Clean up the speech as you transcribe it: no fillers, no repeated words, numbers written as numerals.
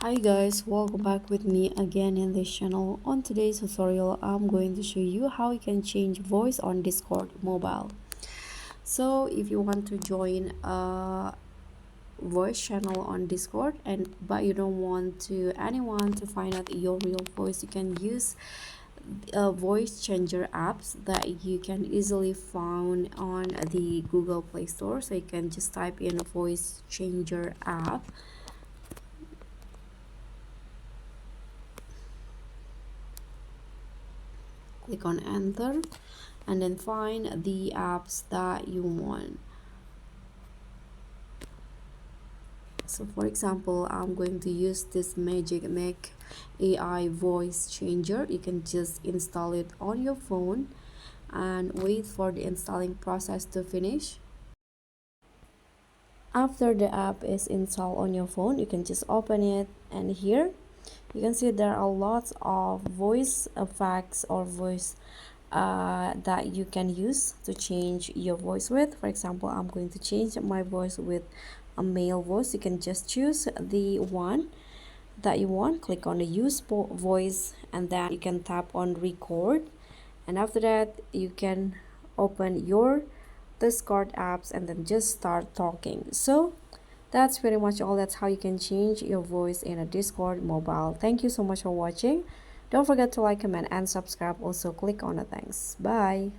Hi guys, welcome back with me again in this channel. On today's tutorial, I'm going to show you how you can change voice on Discord mobile. So if you want to join a voice channel on Discord but you don't want to anyone to find out your real voice, you can use voice changer apps that you can easily find on the Google Play Store. So you can just type in a voice changer app. Click on enter and then find the apps that you want. So for example, I'm going to use this Magic Mic AI voice changer. You can just install it on your phone and wait for the installing process to finish. After the app is installed on your phone, you can just open it, and here you can see there are lots of voice effects or voice that you can use to change your voice with. For example, I'm going to change my voice with a male voice. You can just choose the one that you want, click on the use voice, and then you can tap on record, and after that you can open your Discord apps and then just start talking. So that's pretty much all. That's how you can change your voice in a Discord mobile. Thank you so much for watching. Don't forget to like, comment, and subscribe. Also click on the thanks. Bye.